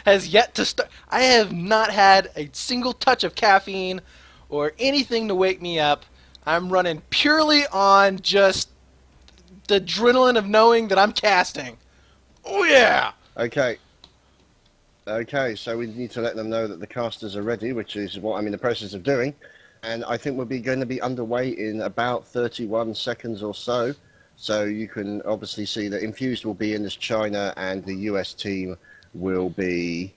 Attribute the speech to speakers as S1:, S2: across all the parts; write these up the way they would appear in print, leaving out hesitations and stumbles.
S1: has yet to start. I have not had a single touch of caffeine or anything to wake me up. I'm running purely on just the adrenaline of knowing that I'm casting. Oh yeah!
S2: Okay. Okay, so we need to let them know that the casters are ready, which is what I'm in the process of doing. And I think going to be underway in about 31 seconds or so. So you can obviously see that Infused will be in as China and the US team will be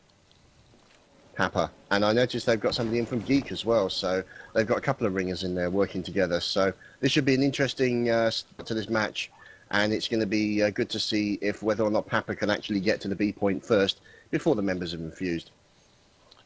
S2: Papa. And I noticed they've got somebody in from Geek as well. So they've got a couple of ringers in there working together. So this should be an interesting start to this match. And it's going to be good to see if whether or not Papa can actually get to the B point first before the members have Infused.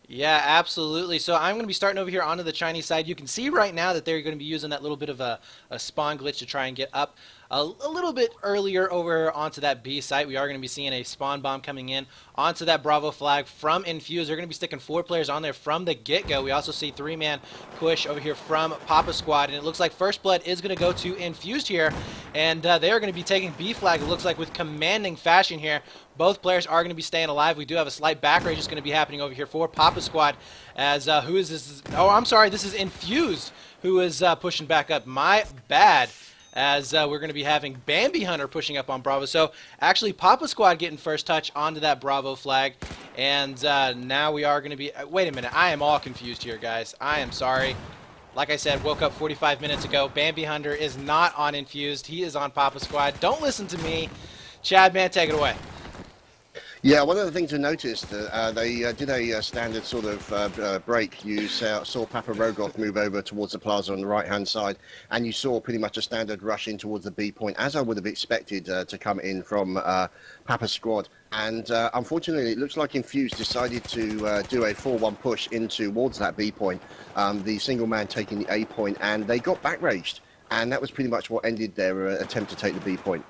S1: Yeah, absolutely. So I'm going to be starting over here onto the Chinese side. You can see right now that they're going to be using that little bit of a spawn glitch to try and get up a little bit earlier over onto that B site. We are going to be seeing a spawn bomb coming in onto that Bravo flag from Infuse. They're going to be sticking 4 players on there from the get-go. We also see 3-man push over here from Papa Squad, and it looks like First Blood is going to go to Infused here, and they are going to be taking B flag, it looks like, with commanding fashion here. Both players are going to be staying alive. We do have a slight back rage that's going to be happening over here for Papa Squad, as who is this? Oh, I'm sorry, this is Infused who is pushing back up. My bad. As we're going to be having Bambi Hunter pushing up on Bravo. So actually Papa Squad getting first touch onto that Bravo flag. And now we are going to be... wait a minute. I am all confused here, guys. I am sorry. Like I said, woke up 45 minutes ago. Bambi Hunter is not on Infused. He is on Papa Squad. Don't listen to me. Chad, man, take it away.
S2: Yeah, one of the things I noticed, they did a standard sort of break. You saw Papa Rogoth move over towards the plaza on the right-hand side, and you saw pretty much a standard rush in towards the B point, as I would have expected to come in from Papa Squad. And unfortunately, it looks like Infused decided to do a 4-1 push in towards that B point, the single man taking the A point, and they got back raged. And that was pretty much what ended their attempt to take the B point.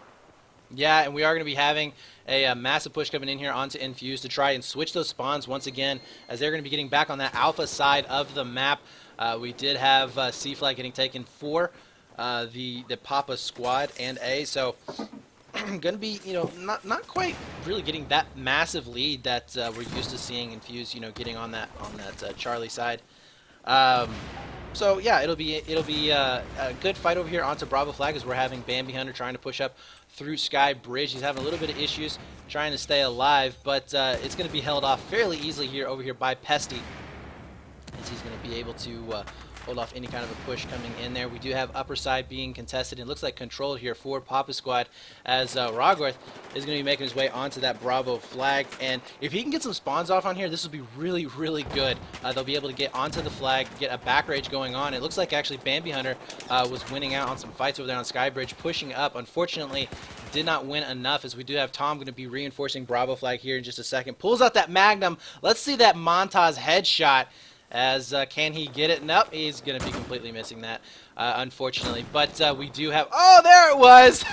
S1: Yeah, and we are going to be having a massive push coming in here onto Infuse to try and switch those spawns once again, as they're going to be getting back on that alpha side of the map. We did have C-Flag getting taken for the Papa Squad and A, so going to be, not quite really getting that massive lead that we're used to seeing Infuse, getting on that Charlie side. So yeah, it'll be a good fight over here onto Bravo flag, as we're having Bambi Hunter trying to push up through Sky Bridge. He's having a little bit of issues trying to stay alive, but it's going to be held off fairly easily here over here by Pesty, as he's going to be able to hold off any kind of a push coming in there. We do have upper side being contested. It looks like controlled here for Papa Squad, as Rogworth is going to be making his way onto that Bravo flag. And if he can get some spawns off on here, this will be really, really good. They'll be able to get onto the flag, get a back rage going on. It looks like actually Bambi Hunter was winning out on some fights over there on Skybridge, pushing up. Unfortunately, did not win enough, as we do have Tom going to be reinforcing Bravo flag here in just a second. Pulls out that Magnum. Let's see that Montaz headshot. As can he get it? Nope, he's going to be completely missing that, unfortunately. But we do have... oh, there it was!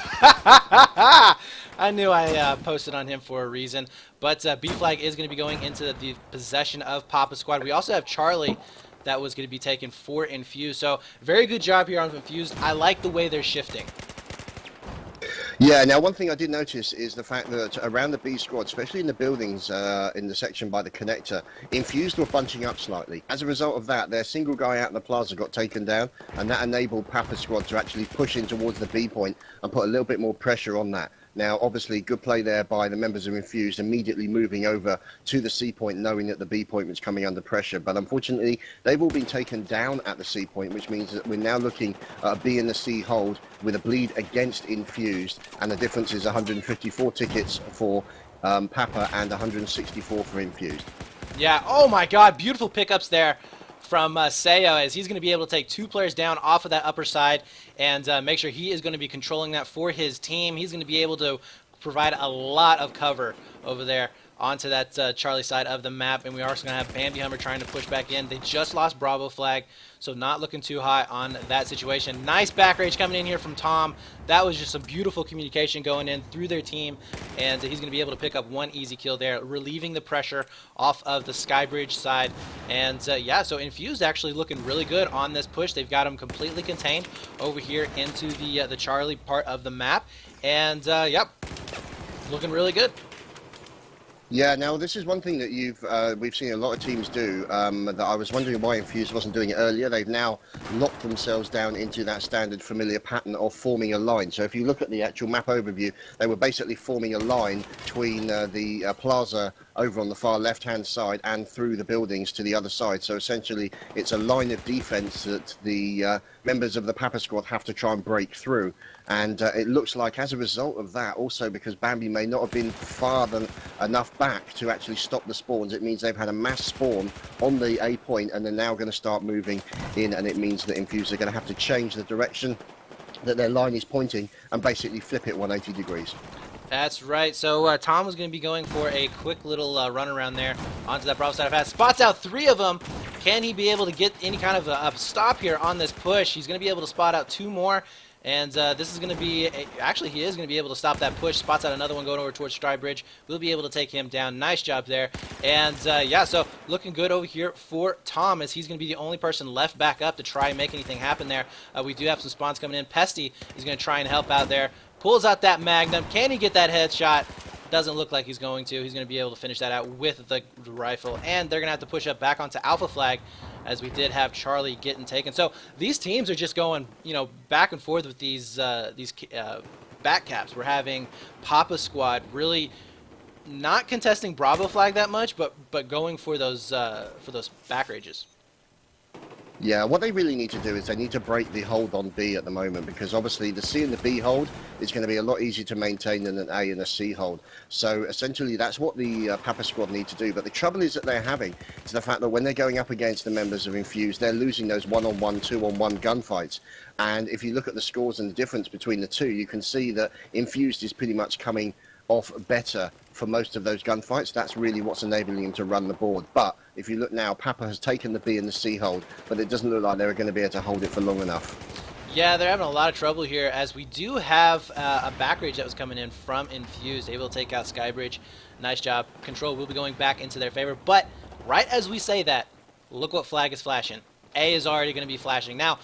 S1: I knew I posted on him for a reason. But B-Flag is going to be going into the possession of Papa Squad. We also have Charlie that was going to be taken for Infused. So very good job here on Infused. I like the way they're shifting.
S2: Yeah, now one thing I did notice is the fact that around the B squad, especially in the buildings in the section by the connector, Infused were bunching up slightly. As a result of that, their single guy out in the plaza got taken down, and that enabled Papa Squad to actually push in towards the B point and put a little bit more pressure on that. Now, obviously, good play there by the members of Infused, immediately moving over to the C point, knowing that the B point was coming under pressure. But unfortunately, they've all been taken down at the C point, which means that we're now looking at a B in the C hold with a bleed against Infused. And the difference is 154 tickets for Papa and 164 for Infused.
S1: Yeah, oh my god, beautiful pickups there from Seo, as he's going to be able to take 2 players down off of that upper side and make sure he is going to be controlling that for his team. He's going to be able to provide a lot of cover over there onto that Charlie side of the map. And we are also going to have Bambi Hummer trying to push back in. They just lost Bravo flag, so not looking too high on that situation. Nice back rage coming in here from Tom. That was just some beautiful communication going in through their team, and he's going to be able to pick up 1 easy kill there, relieving the pressure off of the Skybridge side. And yeah, so Infused actually looking really good on this push. They've got him completely contained over here into the Charlie part of the map, and yep, looking really good.
S2: Yeah, now this is one thing that we've seen a lot of teams do, that I was wondering why Infused wasn't doing it earlier. They've now locked themselves down into that standard familiar pattern of forming a line. So if you look at the actual map overview, they were basically forming a line between the plaza over on the far left-hand side and through the buildings to the other side. So essentially, it's a line of defense that the members of the Papa squad have to try and break through. And it looks like as a result of that, also because Bambi may not have been far enough back to actually stop the spawns, it means they've had a mass spawn on the A point and they're now going to start moving in, and it means that Infused are going to have to change the direction that their line is pointing and basically flip it 180 degrees.
S1: That's right. So Tom was going to be going for a quick little run around there onto that Bravo side of fast. Spots out 3 of them. Can he be able to get any kind of a stop here on this push? He's going to be able to spot out 2 more. And this is going to be, actually he is going to be able to stop that push. Spots out another one going over towards Stride Bridge. We'll be able to take him down. Nice job there. And yeah, so looking good over here for Tom, as he's going to be the only person left back up to try and make anything happen there. We do have some spawns coming in. Pesty is going to try and help out there. Pulls out that Magnum. Can he get that headshot? Doesn't look like he's going to. He's going to be able to finish that out with the rifle. And they're going to have to push up back onto Alpha Flag, as we did have Charlie getting taken. So these teams are just going, you know, back and forth with these back caps. We're having Papa Squad really not contesting Bravo Flag that much, but going for those back rages.
S2: Yeah, what they really need to do is they need to break the hold on B at the moment, because obviously the C and the B hold is going to be a lot easier to maintain than an A and a C hold. So essentially that's what the Papa squad need to do. But the trouble is that they're having is the fact that when they're going up against the members of Infused, they're losing those 1-on-1, 2-on-1 gunfights. And if you look at the scores and the difference between the two, you can see that Infused is pretty much coming off better for most of those gunfights. That's really what's enabling him to run the board. But if you look now, Papa has taken the B and the C hold, but it doesn't look like they're going to be able to hold it for long enough.
S1: Yeah, they're having a lot of trouble here, as we do have a back rage that was coming in from Infused, able to take out Skybridge. Nice job. Control will be going back into their favor, but right as we say that, look what flag is flashing. A is already going to be flashing. Now,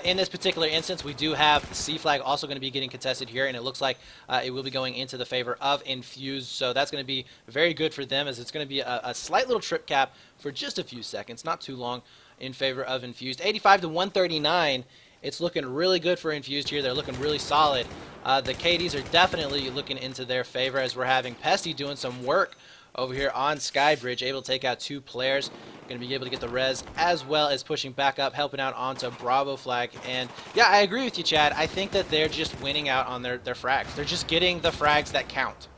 S1: in this particular instance, we do have C flag also going to be getting contested here, and it looks like it will be going into the favor of Infused. So that's going to be very good for them, as it's going to be a slight little trip cap for just a few seconds, not too long, in favor of Infused. 85 to 139. It's looking really good for Infused here. They're looking really solid. The KDs are definitely looking into their favor, as we're having Pesty doing some work over here on Skybridge, able to take out 2 players. Going to be able to get the res, as well as pushing back up, helping out onto Bravo Flag. And yeah, I agree with you, Chad. I think that they're just winning out on their frags. They're just getting the frags that count.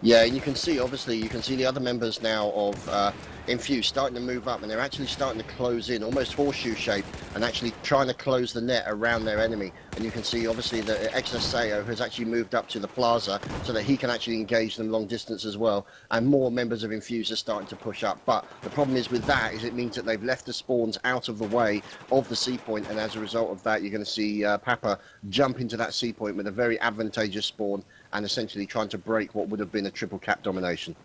S2: Yeah, and you can see, obviously, you can see the other members now of Infused starting to move up, and they're actually starting to close in, almost horseshoe shape, and actually trying to close the net around their enemy. And you can see, obviously, that XSAO has actually moved up to the plaza so that he can actually engage them long distance as well, and more members of Infused are starting to push up. But the problem is with that is it means that they've left the spawns out of the way of the C point, and as a result of that, you're going to see Papa jump into that C point with a very advantageous spawn, and essentially trying to break what would have been a triple cap domination.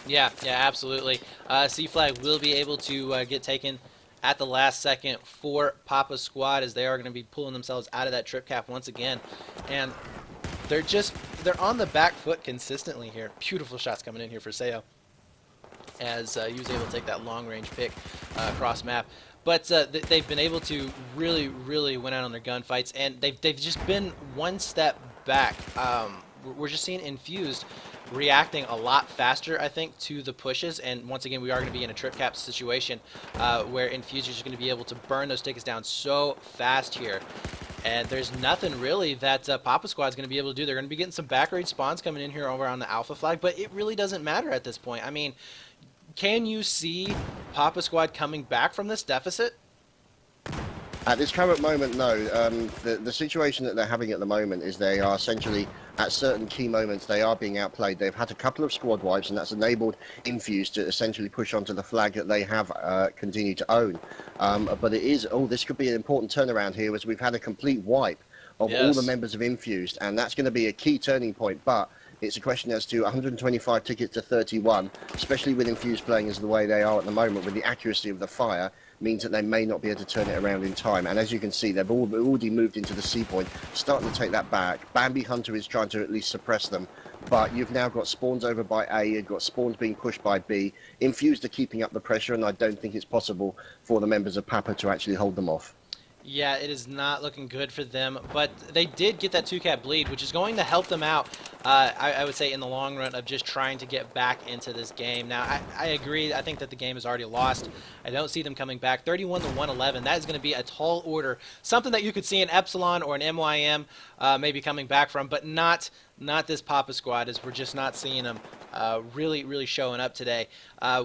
S1: Yeah, absolutely. C flag will be able to get taken at the last second for Papa Squad, as they are going to be pulling themselves out of that trip cap once again. And they're on the back foot consistently here. Beautiful shots coming in here for Seo, as he was able to take that long range pick across map. But they've been able to really win out on their gunfights, and they've just been one step back. We're just seeing Infused reacting a lot faster, I think, to the pushes. And once again, we are going to be in a trip cap situation where Infused is going to be able to burn those tickets down so fast here. And there's nothing really that Papa Squad is going to be able to do. They're going to be getting some back rage spawns coming in here over on the Alpha Flag, but it really doesn't matter at this point. I mean, can you see Papa Squad coming back from this deficit?
S2: At this current moment, no. The situation that they're having at the moment is they are essentially, at certain key moments, they are being outplayed. They've had a couple of squad wipes, and that's enabled Infused to essentially push onto the flag that they have continued to own. But it is, this could be an important turnaround here, as we've had a complete wipe of all the members of Infused, and that's going to be a key turning point. But it's a question as to 125 tickets to 31, especially with Infused playing as the way they are at the moment, with the accuracy of the fire, means that they may not be able to turn it around in time. And as you can see, they've already moved into the C point, starting to take that back. Bambi Hunter is trying to at least suppress them, but you've now got spawns over by A, you've got spawns being pushed by B. Infused are keeping up the pressure, and I don't think it's possible for the members of Papa to actually hold them off.
S1: Yeah, it is not looking good for them, but they did get that 2-cap bleed, which is going to help them out, I would say, in the long run of just trying to get back into this game. Now, I agree. I think that the game is already lost. I don't see them coming back. 31 to 111, that is going to be a tall order, something that you could see an Epsilon or an MYM maybe coming back from, but not this Papa squad, as we're just not seeing them really showing up today.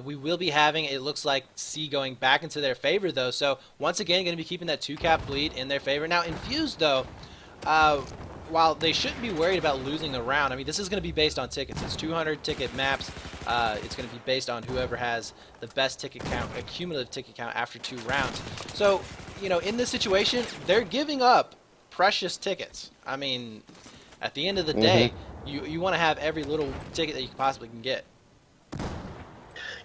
S1: We will be having, it looks like, C going back into their favor, though. So, once again, going to be keeping that 2-cap bleed in their favor. Now, Infused, though, while they shouldn't be worried about losing a round, I mean, this is going to be based on tickets. It's 200 ticket maps. It's going to be based on whoever has the best ticket count, a cumulative ticket count after 2 rounds. So, you know, in this situation, they're giving up precious tickets. I mean, at the end of the day, you want to have every little ticket that you possibly can get.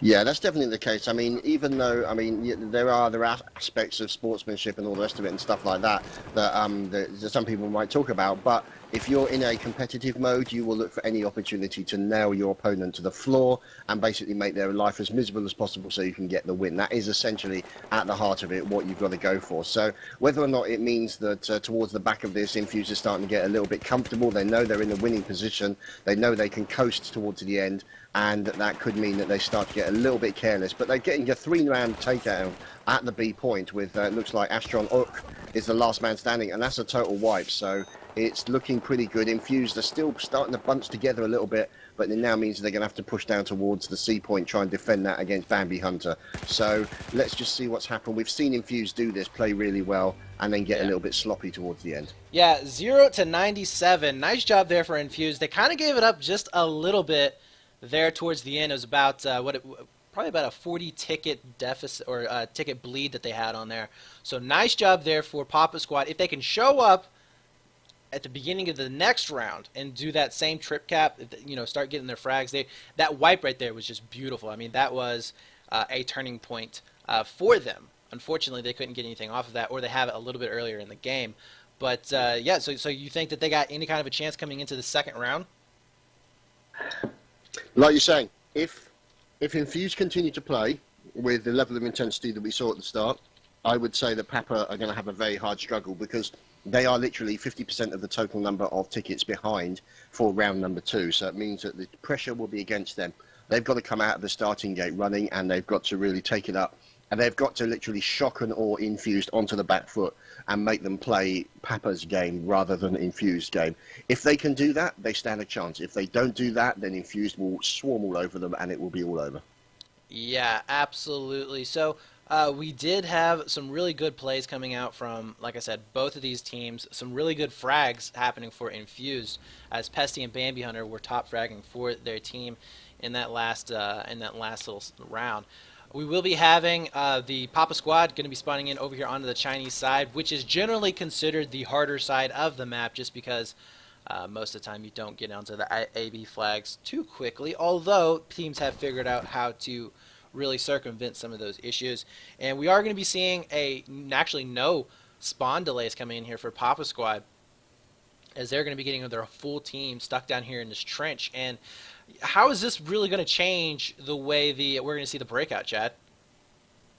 S2: Yeah, that's definitely the case. I mean, even though, I mean, there are aspects of sportsmanship and all the rest of it and stuff like that that some people might talk about, but if you're in a competitive mode, you will look for any opportunity to nail your opponent to the floor and basically make their life as miserable as possible so you can get the win. That is essentially, at the heart of it, what you've got to go for. So whether or not it means that towards the back of this, Infused is starting to get a little bit comfortable, they know they're in a winning position, they know they can coast towards the end, and that could mean that they start to get a little bit careless. But they're getting a 3-round takedown at the B point with, it looks like Astron Ook is the last man standing, and that's a total wipe. So it's looking pretty good. Infused are still starting to bunch together a little bit, but it now means they're going to have to push down towards the C point, try and defend that against Bambi Hunter. So let's just see what's happened. We've seen Infused do this, play really well, and then get a little bit sloppy towards the end.
S1: Yeah, 0 to 97. Nice job there for Infused. They kind of gave it up just a little bit there towards the end. It was about probably about a 40 ticket deficit or ticket bleed that they had on there. So nice job there for Papa Squad. If they can show up at the beginning of the next round and do that same trip cap, you know, start getting their frags, that wipe right there was just beautiful. I mean, that was a turning point for them. Unfortunately, they couldn't get anything off of that, or they have it a little bit earlier in the game. But yeah, so you think that they got any kind of a chance coming into the second round?
S2: Like you're saying, if Infused continue to play with the level of intensity that we saw at the start, I would say that Papa are going to have a very hard struggle, because they are literally 50% of the total number of tickets behind for round number 2. So it means that the pressure will be against them. They've got to come out of the starting gate running, and they've got to really take it up. And they've got to literally shock and awe Infused onto the back foot and make them play Papa's game rather than Infused game. If they can do that, they stand a chance. If they don't do that, then Infused will swarm all over them, and it will be all over.
S1: Yeah, absolutely. So we did have some really good plays coming out from, like I said, both of these teams. Some really good frags happening for Infused, as Pesty and Bambi Hunter were top fragging for their team in that last little round. We will be having the Papa Squad going to be spawning in over here onto the Chinese side, which is generally considered the harder side of the map, just because most of the time you don't get onto the AB flags too quickly, although teams have figured out how to really circumvent some of those issues. And we are going to be seeing actually no spawn delays coming in here for Papa Squad, as they're going to be getting their full team stuck down here in this trench. And how is this really going to change the way we're going to see the breakout, Chad?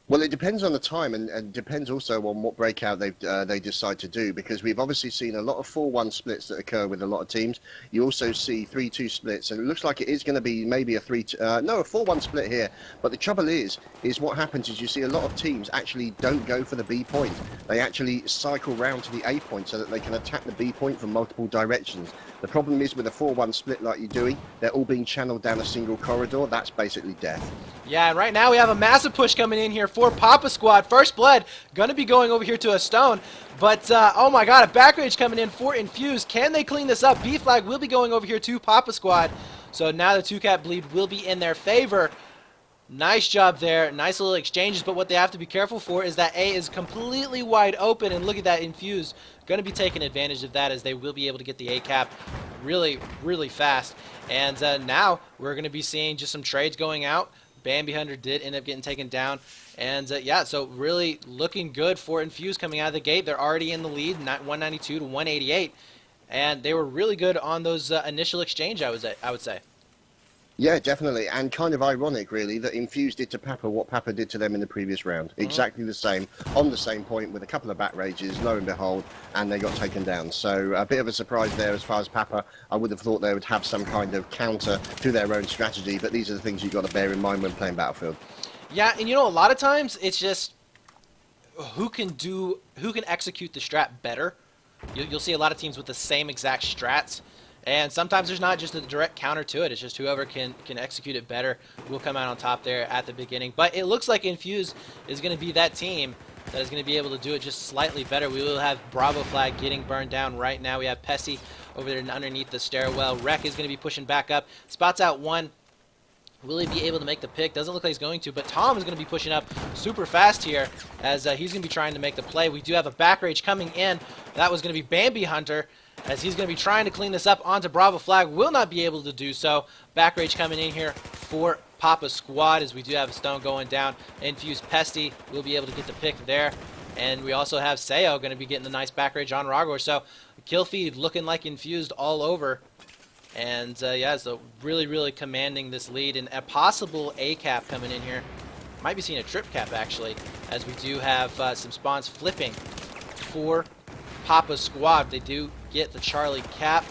S2: Well, it depends on the time, and depends also on what breakout they decide to do, because we've obviously seen a lot of 4-1 splits that occur with a lot of teams. You also see 3-2 splits, and it looks like it is going to be maybe a 4-1 split here. But the trouble is what happens is you see a lot of teams actually don't go for the B point. They actually cycle round to the A point so that they can attack the B point from multiple directions. The problem is with a 4-1 split like you're doing, they're all being channeled down a single corridor. That's basically death.
S1: Yeah, and right now we have a massive push coming in here for Papa Squad. First Blood going to be going over here to a stone. But, oh my god, a back rage coming in for Infused. Can they clean this up? B flag will be going over here to Papa Squad. So now the 2-cap bleed will be in their favor. Nice job there. Nice little exchanges. But what they have to be careful for is that A is completely wide open. And look at that, Infused going to be taking advantage of that, as they will be able to get the A-cap really fast. And now we're going to be seeing just some trades going out. Bambi Hunter did end up getting taken down. And yeah, so really looking good for Infused coming out of the gate. They're already in the lead, 192 to 188. and they were really good on those initial exchange, I would say.
S2: Yeah, definitely, and kind of ironic, really, that Infused did to Papa what Papa did to them in the previous round. Exactly the same, on the same point, with a couple of back rages, lo and behold, and they got taken down. So a bit of a surprise there as far as Papa. I would have thought they would have some kind of counter to their own strategy, but these are the things you've got to bear in mind when playing Battlefield.
S1: Yeah, and a lot of times it's just who can execute the strat better. You'll see a lot of teams with the same exact strats. And sometimes there's not just a direct counter to it. It's just whoever can execute it better will come out on top there at the beginning. But it looks like Infused is going to be that team that is going to be able to do it just slightly better. We will have Bravo flag getting burned down right now. We have Pessi over there underneath the stairwell. Rek is going to be pushing back up. Spots out one. Will he be able to make the pick? Doesn't look like he's going to, but Tom is going to be pushing up super fast here as he's going to be trying to make the play. We do have a back rage coming in. That was going to be Bambi Hunter, as he's going to be trying to clean this up onto Bravo flag. Will not be able to do so. Back rage coming in here for Papa Squad, as we do have a stone going down. Infused Pesty will be able to get the pick there. And we also have Sayo going to be getting the nice back rage on Rogor. So kill feed looking like Infused all over. And yeah, so really, really commanding this lead. And a possible A cap coming in here. Might be seeing a trip cap, actually, as we do have some spawns flipping for Papa Squad. They do get the Charlie cap.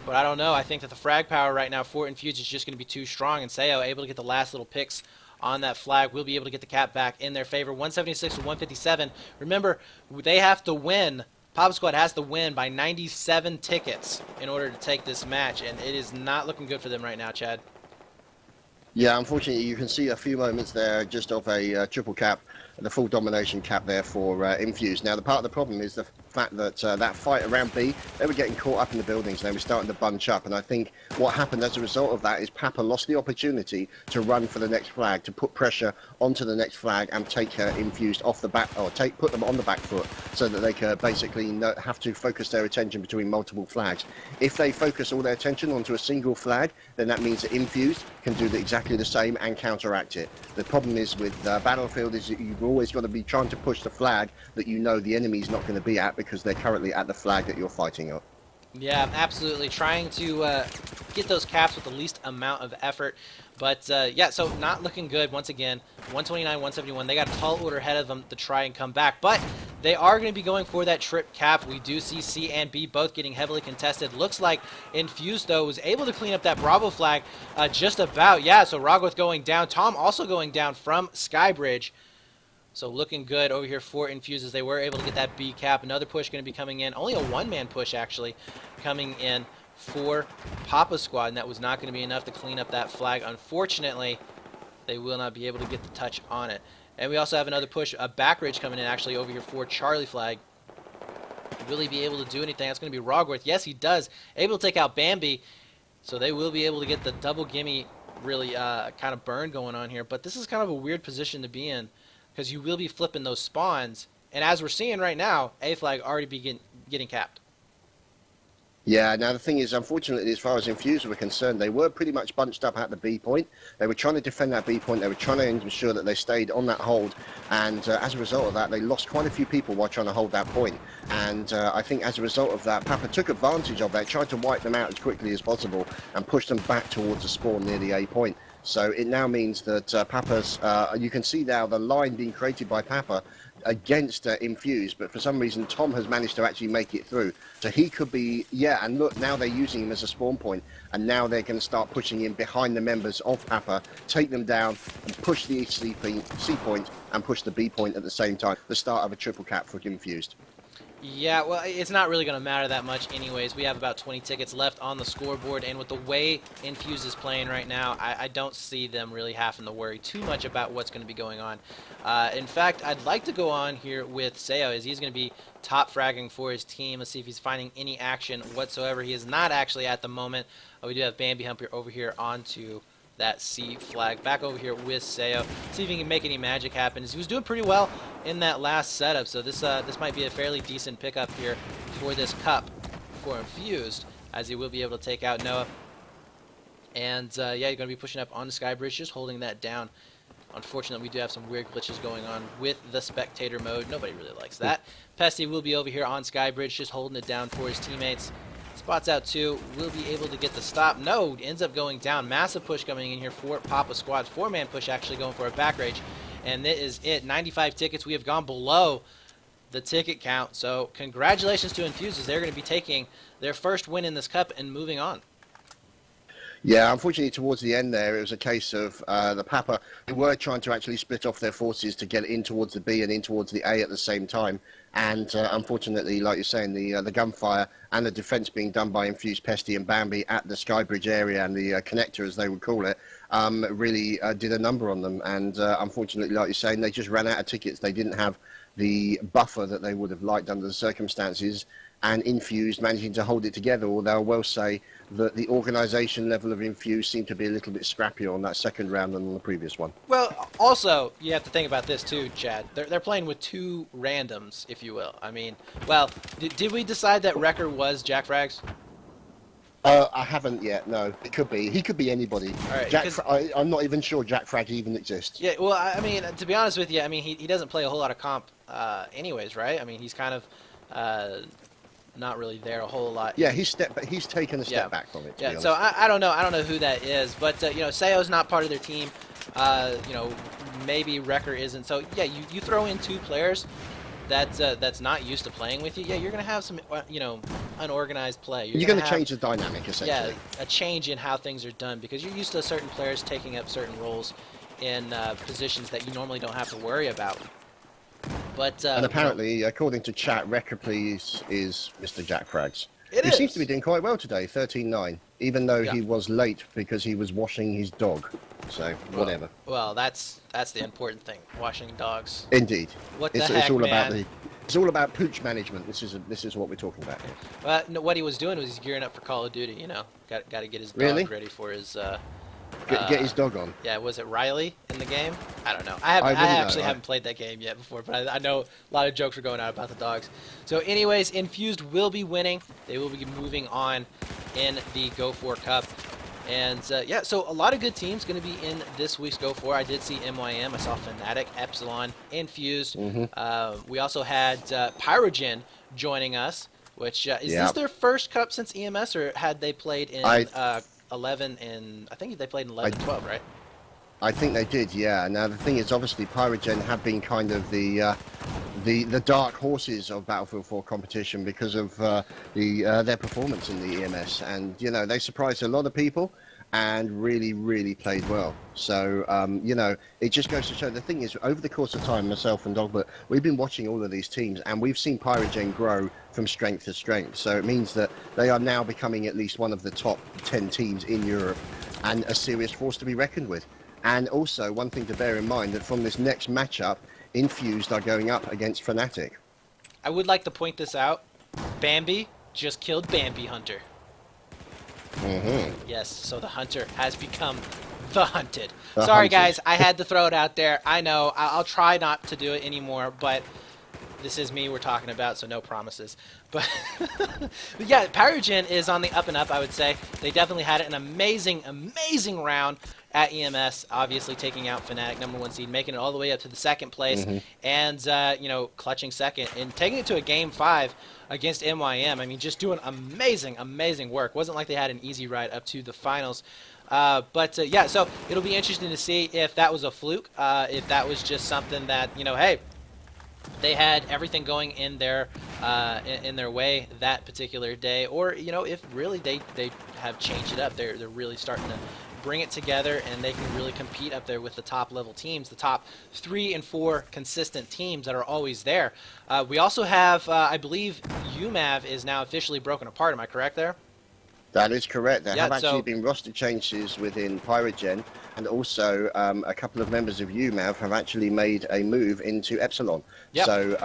S1: But I don't know. I think that the frag power right now for Infused is just going to be too strong. And Sayo able to get the last little picks on that flag. Will be able to get the cap back in their favor. 176 to 157. Remember, they have to win. Papa Squad has to win by 97 tickets in order to take this match, and it is not looking good for them right now, Chad.
S2: Yeah, unfortunately, you can see a few moments there just of a triple cap, the full domination cap there for Infused. Now, the part of the problem is the fact that that fight around B, they were getting caught up in the buildings. They were starting to bunch up, and I think what happened as a result of that is Papa lost the opportunity to run for the next flag, to put pressure onto the next flag and take Infused off the back, or put them on the back foot, so that they could basically not have to focus their attention between multiple flags. If they focus all their attention onto a single flag, then that means that Infused can do exactly the same and counteract it. The problem is with Battlefield is that you've always got to be trying to push the flag that you know the enemy's not going to be at, because they're currently at the flag that you're fighting on.
S1: Yeah, absolutely. Trying to get those caps with the least amount of effort. But, yeah, so not looking good once again. 129, 171. They got a tall order ahead of them to try and come back. But they are going to be going for that trip cap. We do see C and B both getting heavily contested. Looks like Infused, though, was able to clean up that Bravo flag just about. Yeah, so Rogworth going down. Tom also going down from Skybridge. So looking good over here for Infused, as they were able to get that B cap. Another push going to be coming in. Only a one-man push, actually, coming in for Papa Squad. And that was not going to be enough to clean up that flag. Unfortunately, they will not be able to get the touch on it. And we also have another push, a back ridge coming in, actually, over here for Charlie flag. Will he be able to do anything? That's going to be Rogworth. Yes, he does. Able to take out Bambi. So they will be able to get the double gimme really kind of burn going on here. But this is kind of a weird position to be in, because you will be flipping those spawns. And as we're seeing right now, A flag already getting capped.
S2: Yeah, now the thing is, unfortunately, as far as Infused were concerned, they were pretty much bunched up at the B point. They were trying to defend that B point. They were trying to ensure that they stayed on that hold. And as a result of that, they lost quite a few people while trying to hold that point. And I think as a result of that, Papa took advantage of that, tried to wipe them out as quickly as possible and push them back towards the spawn near the A point. So it now means that Papa's, you can see now the line being created by Papa against Infused, but for some reason Tom has managed to actually make it through. So he could be, yeah, and look, now they're using him as a spawn point, and now they're going to start pushing in behind the members of Papa, take them down, and push the C point and push the B point at the same time. The start of a triple cap for Infused.
S1: Yeah, well, it's not really going to matter that much anyways. We have about 20 tickets left on the scoreboard, and with the way Infused is playing right now, I don't see them really having to worry too much about what's going to be going on. In fact, I'd like to go on here with Sayo, as he's going to be top fragging for his team. Let's see if he's finding any action whatsoever. He is not actually at the moment. We do have Bambi Humper over here onto that C flag. Back over here with Sayo. See if he can make any magic happen. He was doing pretty well in that last setup, so this might be a fairly decent pickup here for this cup for Infused, as he will be able to take out Noah. And yeah, you're going to be pushing up on the Skybridge, just holding that down. Unfortunately, we do have some weird glitches going on with the spectator mode. Nobody really likes that. Pesty will be over here on Skybridge, just holding it down for his teammates. Spots out 2, will be able to get the stop. No, ends up going down. Massive push coming in here for Papa Squad. 4-man push actually going for a back rage. And that is it. 95 tickets. We have gone below the ticket count. So congratulations to Infused, as they're going to be taking their first win in this cup and moving on.
S2: Yeah, unfortunately, towards the end there, it was a case of the Papa, they were trying to actually split off their forces to get in towards the B and in towards the A at the same time. And unfortunately, like you're saying, the gunfire and the defence being done by Infused, Pesty and Bambi at the Skybridge area and the connector, as they would call it, really did a number on them. And unfortunately, like you're saying, they just ran out of tickets. They didn't have the buffer that they would have liked under the circumstances. And Infused managing to hold it together, although I will say that the organisation level of Infused seemed to be a little bit scrappier on that second round than on the previous one.
S1: Well, also, you have to think about this too, Chad. They're playing with 2 randoms, if you will. I mean, well, did we decide that Wrecker was Jack Frags?
S2: I haven't yet, no. It could be. He could be anybody.
S1: All right,
S2: I'm not even sure Jack Frag even exists.
S1: Yeah, well, I mean, to be honest with you, I mean, he doesn't play a whole lot of comp anyways, right? I mean, he's kind of not really there a whole lot.
S2: Yeah, he's taken a step back from it.
S1: Yeah, so I don't know who that is, but you know, Seo's not part of their team. You know, maybe Wrecker isn't. So yeah, you throw in 2 players that's not used to playing with you. Yeah, you're gonna have some you know, unorganized play.
S2: You're gonna change the dynamic essentially.
S1: Yeah, a change in how things are done, because you're used to certain players taking up certain roles in positions that you normally don't have to worry about. But
S2: and apparently, according to chat, Wrecker please is Mr. Jack Frags. He seems to be doing quite well today, 13-9, even though he was late because he was washing his dog. So whatever.
S1: Well, that's the important thing, washing dogs.
S2: Indeed.
S1: What the heck,
S2: it's all
S1: man?
S2: about it's all about pooch management. This is what we're talking about here.
S1: Well, no, what he was doing was he's gearing up for Call of Duty. You know, got to get his dog ready for his.
S2: Get his dog on.
S1: Yeah, was it Riley in the game? I don't know. I actually haven't played that game yet before, but I know a lot of jokes were going out about the dogs. So anyways, Infused will be winning. They will be moving on in the Go4 Cup. And yeah, so a lot of good teams going to be in this week's Go4. I did see MYM. I saw Fnatic, Epsilon, Infused. We also had Pyrogen joining us, which is this their first cup since EMS, or had they played in 11 and I think they played in 11 and 12, right?
S2: I think they did, yeah. Now the thing is, obviously, Pyrogen have been kind of the dark horses of Battlefield 4 competition because of their performance in the EMS, and you know, they surprised a lot of people and really played well. So you know, it just goes to show. The thing is, over the course of time, myself and Dogbert, we've been watching all of these teams, and we've seen Pyrogen grow from strength to strength. So it means that they are now becoming at least one of the top 10 teams in Europe, and a serious force to be reckoned with. And also, one thing to bear in mind, that from this next matchup, Infused are going up against Fnatic.
S1: I would like to point this out. Bambi just killed Bambi Hunter. Yes, so the Hunter has become the Hunted. Sorry, guys, I had to throw it out there. I know, I'll try not to do it anymore, but this is me we're talking about, so no promises. But yeah, Pyrogen is on the up and up, I would say. They definitely had an amazing round at EMS, obviously taking out Fnatic, #1 seed, making it all the way up to the 2nd place, and you know, clutching 2nd and taking it to a Game 5 against MYM. I mean, just doing amazing work. Wasn't like they had an easy ride up to the finals. But yeah, so it'll be interesting to see if that was a fluke, if that was just something that, you know, hey, they had everything going in their way that particular day, or you know, if really they have changed it up. They're really starting to bring it together, and they can really compete up there with the top level teams, the top 3 and 4 consistent teams that are always there. We also have, I believe, UMAV is now officially broken apart. Am I correct there?
S2: That is correct. There have actually been roster changes within Pyrogen, and also a couple of members of UMAV have actually made a move into Epsilon. So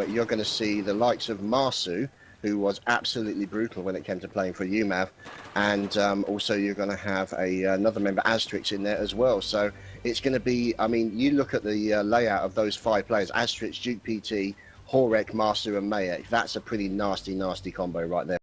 S2: you're going to see the likes of Marsu, who was absolutely brutal when it came to playing for UMAV, and also you're going to have another member, Asterix, in there as well. So it's going to be, I mean, you look at the layout of those 5 players, Asterix, Duke PT, Horek, Marsu and Mayek. That's a pretty nasty combo right there.